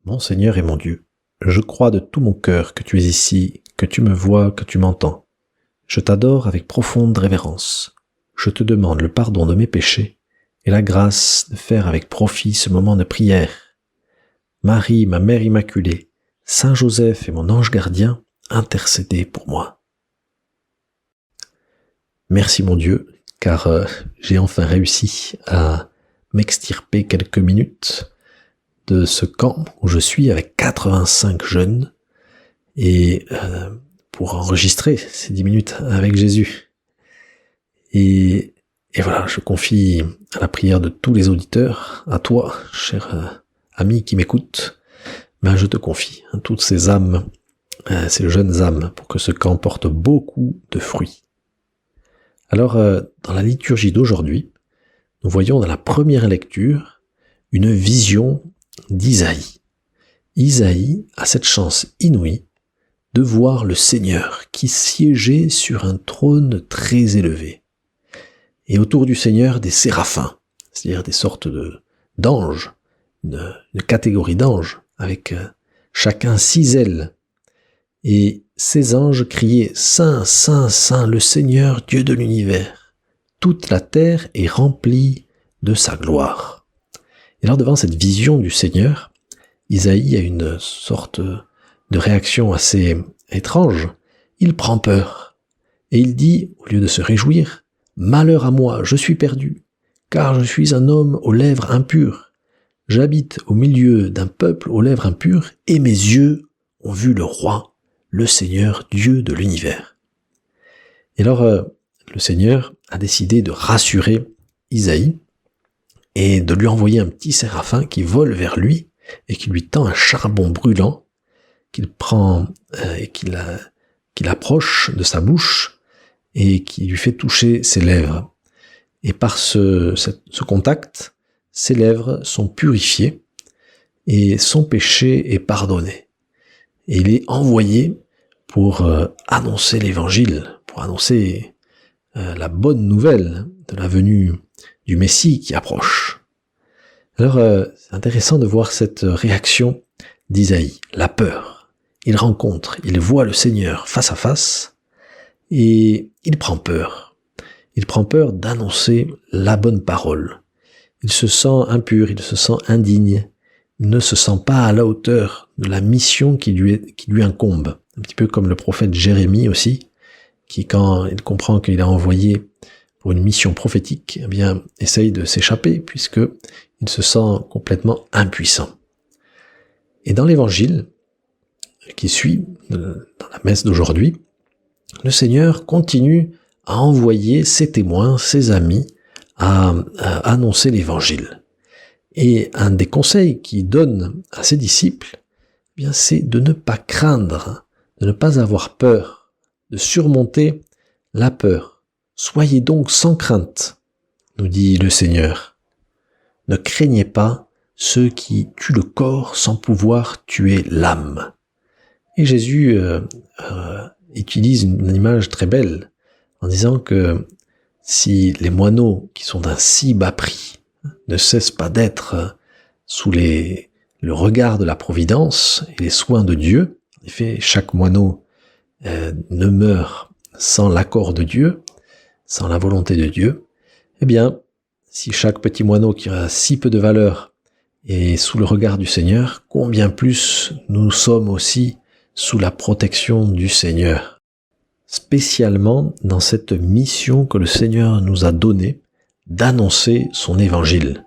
Mon Seigneur et mon Dieu, je crois de tout mon cœur que tu es ici, que tu me vois, que tu m'entends. Je t'adore avec profonde révérence. Je te demande le pardon de mes péchés et la grâce de faire avec profit ce moment de prière. Marie, ma Mère Immaculée, Saint Joseph et mon ange gardien, intercédez pour moi. Merci mon Dieu, car j'ai enfin réussi à m'extirper quelques minutes de ce camp où je suis avec 85 jeunes et pour enregistrer ces 10 minutes avec Jésus. Et voilà, je confie à la prière de tous les auditeurs, à toi, cher ami qui m'écoute, je te confie toutes ces âmes, ces jeunes âmes, pour que ce camp porte beaucoup de fruits. Alors, dans la liturgie d'aujourd'hui, nous voyons dans la première lecture une vision d'Isaïe. Isaïe a cette chance inouïe de voir le Seigneur qui siégeait sur un trône très élevé. Et autour du Seigneur, des séraphins, c'est-à-dire des sortes d'anges, une catégorie d'anges, avec chacun 6 ailes. Et ces anges criaient « Saint, Saint, Saint, le Seigneur, Dieu de l'univers. Toute la terre est remplie de sa gloire. » Et alors devant cette vision du Seigneur, Isaïe a une sorte de réaction assez étrange. Il prend peur. Et il dit, au lieu de se réjouir, « Malheur à moi, je suis perdu, car je suis un homme aux lèvres impures. J'habite au milieu d'un peuple aux lèvres impures, et mes yeux ont vu le roi, le Seigneur, Dieu de l'univers. » Et alors, le Seigneur a décidé de rassurer Isaïe et de lui envoyer un petit séraphin qui vole vers lui et qui lui tend un charbon brûlant qu'il prend et qu'il approche de sa bouche et qui lui fait toucher ses lèvres. Et par ce contact, ses lèvres sont purifiées et son péché est pardonné. Et il est envoyé pour annoncer l'évangile, pour annoncer la bonne nouvelle de la venue du Messie qui approche. Alors, c'est intéressant de voir cette réaction d'Isaïe, la peur. Il voit le Seigneur face à face, et il prend peur. Il prend peur d'annoncer la bonne parole. Il se sent impur, il se sent indigne, il ne se sent pas à la hauteur de la mission qui lui incombe. Un petit peu comme le prophète Jérémie aussi, qui quand il comprend qu'il est envoyé pour une mission prophétique, eh bien, essaye de s'échapper, puisque il se sent complètement impuissant. Et dans l'évangile qui suit, dans la messe d'aujourd'hui, le Seigneur continue à envoyer ses témoins, ses amis, à annoncer l'évangile. Et un des conseils qu'il donne à ses disciples, eh bien, c'est de ne pas craindre, de ne pas avoir peur, de surmonter la peur. Soyez donc sans crainte, nous dit le Seigneur. Ne craignez pas ceux qui tuent le corps sans pouvoir tuer l'âme. Et Jésus utilise une image très belle en disant que si les moineaux qui sont d'un si bas prix ne cessent pas d'être sous le regard de la providence et les soins de Dieu, en effet, chaque moineau ne meurt sans l'accord de Dieu, sans la volonté de Dieu, eh bien, si chaque petit moineau qui a si peu de valeur est sous le regard du Seigneur, combien plus nous sommes aussi sous la protection du Seigneur. Spécialement dans cette mission que le Seigneur nous a donnée d'annoncer son évangile.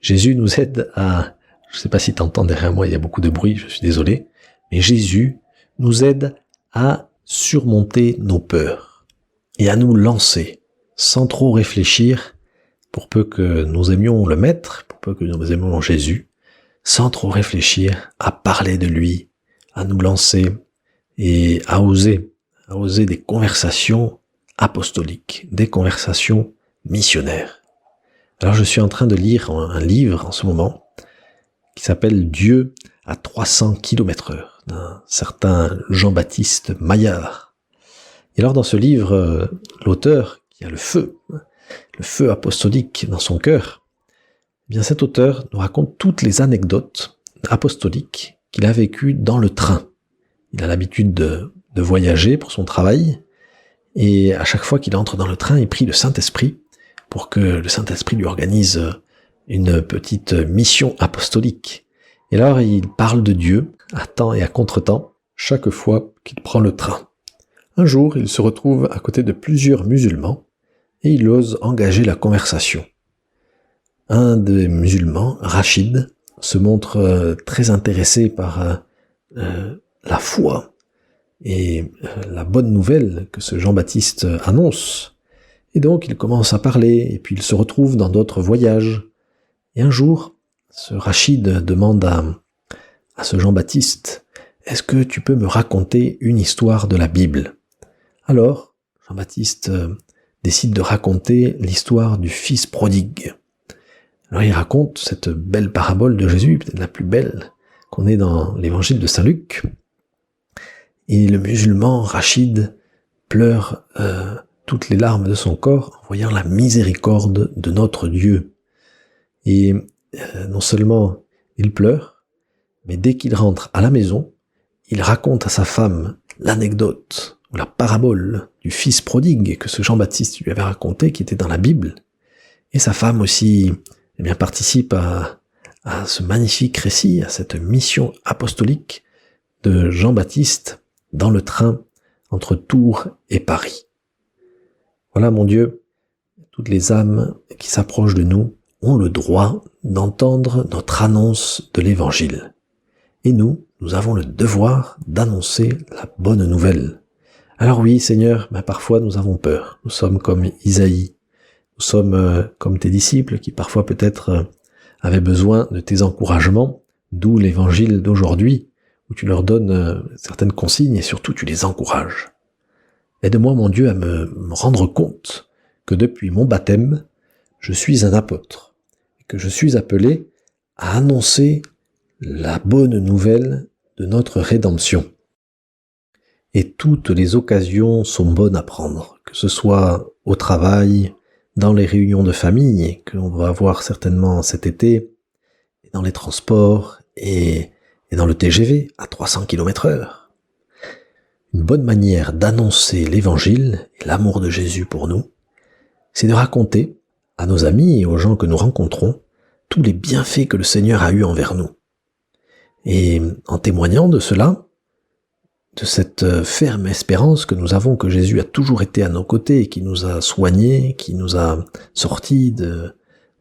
Jésus nous aide à, je ne sais pas si tu entends derrière moi, il y a beaucoup de bruit, je suis désolé, mais Jésus nous aide à surmonter nos peurs et à nous lancer sans trop réfléchir, pour peu que nous aimions le Maître, pour peu que nous aimions Jésus, sans trop réfléchir, à parler de lui, à nous lancer et à oser des conversations apostoliques, des conversations missionnaires. Alors je suis en train de lire un livre en ce moment qui s'appelle Dieu à 300 km/h d'un certain Jean-Baptiste Maillard. Et alors dans ce livre, l'auteur qui a le feu apostolique dans son cœur, eh bien cet auteur nous raconte toutes les anecdotes apostolique qu'il a vécu dans le train. Il a l'habitude de voyager pour son travail, et à chaque fois qu'il entre dans le train, il prie le Saint-Esprit pour que le Saint-Esprit lui organise une petite mission apostolique. Et alors il parle de Dieu à temps et à contre-temps chaque fois qu'il prend le train. Un jour, il se retrouve à côté de plusieurs musulmans et il ose engager la conversation. Un des musulmans, Rachid, se montre très intéressé par la foi et la bonne nouvelle que ce Jean-Baptiste annonce. Et donc il commence à parler, et puis il se retrouve dans d'autres voyages. Et un jour, ce Rachid demande à ce Jean-Baptiste, « Est-ce que tu peux me raconter une histoire de la Bible ?» Alors, Jean-Baptiste décide de raconter l'histoire du fils prodigue. Alors il raconte cette belle parabole de Jésus, peut-être la plus belle qu'on ait dans l'évangile de Saint-Luc. Et le musulman Rachid pleure toutes les larmes de son corps en voyant la miséricorde de notre Dieu. Et non seulement il pleure, mais dès qu'il rentre à la maison, il raconte à sa femme l'anecdote ou la parabole du fils prodigue que ce Jean-Baptiste lui avait raconté, qui était dans la Bible. Et sa femme aussi participe à ce magnifique récit, à cette mission apostolique de Jean-Baptiste dans le train entre Tours et Paris. Voilà, mon Dieu, toutes les âmes qui s'approchent de nous ont le droit d'entendre notre annonce de l'Évangile. Et nous avons le devoir d'annoncer la bonne nouvelle. Alors oui, Seigneur, parfois nous avons peur. Nous sommes comme Isaïe. Nous sommes comme tes disciples qui parfois peut-être avaient besoin de tes encouragements, d'où l'Évangile d'aujourd'hui, où tu leur donnes certaines consignes et surtout tu les encourages. Aide-moi, mon Dieu, à me rendre compte que depuis mon baptême, je suis un apôtre, et que je suis appelé à annoncer la bonne nouvelle de notre rédemption. Et toutes les occasions sont bonnes à prendre, que ce soit au travail, dans les réunions de famille que l'on va avoir certainement cet été, dans les transports et dans le TGV à 300 km/h. Une bonne manière d'annoncer l'Évangile et l'amour de Jésus pour nous, c'est de raconter à nos amis et aux gens que nous rencontrons tous les bienfaits que le Seigneur a eus envers nous. Et en témoignant de cela, de cette ferme espérance que nous avons que Jésus a toujours été à nos côtés et qui nous a soignés, qui nous a sortis de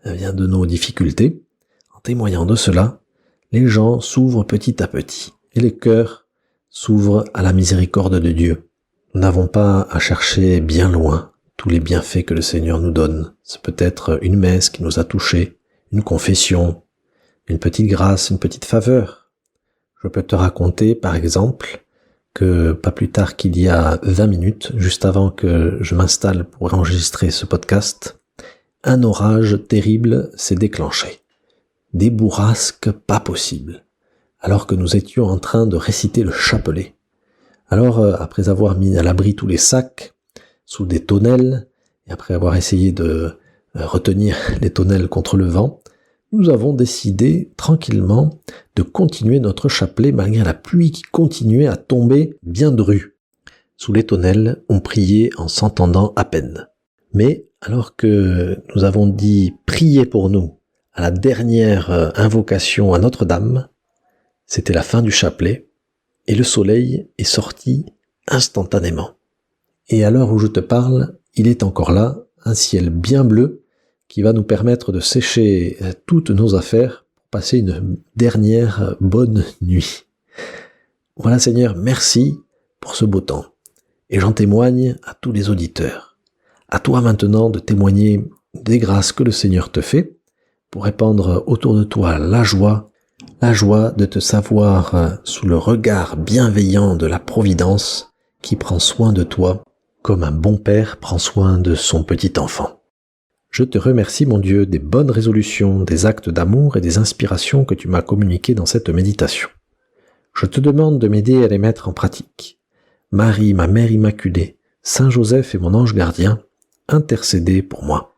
nos difficultés, en témoignant de cela, les gens s'ouvrent petit à petit et les cœurs s'ouvrent à la miséricorde de Dieu. Nous n'avons pas à chercher bien loin tous les bienfaits que le Seigneur nous donne. C'est peut-être une messe qui nous a touchés, une confession, une petite grâce, une petite faveur. Je peux te raconter, par exemple, que pas plus tard qu'il y a 20 minutes, juste avant que je m'installe pour enregistrer ce podcast, un orage terrible s'est déclenché. Des bourrasques pas possibles, alors que nous étions en train de réciter le chapelet. Alors, après avoir mis à l'abri tous les sacs, sous des tonnelles, et après avoir essayé de retenir les tonnelles contre le vent, nous avons décidé tranquillement de continuer notre chapelet malgré la pluie qui continuait à tomber bien dru. Sous les tonnelles, on priait en s'entendant à peine. Mais alors que nous avons dit « priez pour nous » à la dernière invocation à Notre-Dame, c'était la fin du chapelet et le soleil est sorti instantanément. Et à l'heure où je te parle, il est encore là, un ciel bien bleu qui va nous permettre de sécher toutes nos affaires pour passer une dernière bonne nuit. Voilà, Seigneur, merci pour ce beau temps. Et j'en témoigne à tous les auditeurs. À toi maintenant de témoigner des grâces que le Seigneur te fait pour répandre autour de toi la joie de te savoir sous le regard bienveillant de la Providence qui prend soin de toi comme un bon père prend soin de son petit enfant. Je te remercie, mon Dieu, des bonnes résolutions, des actes d'amour et des inspirations que tu m'as communiquées dans cette méditation. Je te demande de m'aider à les mettre en pratique. Marie, ma Mère Immaculée, Saint Joseph et mon ange gardien, intercédez pour moi.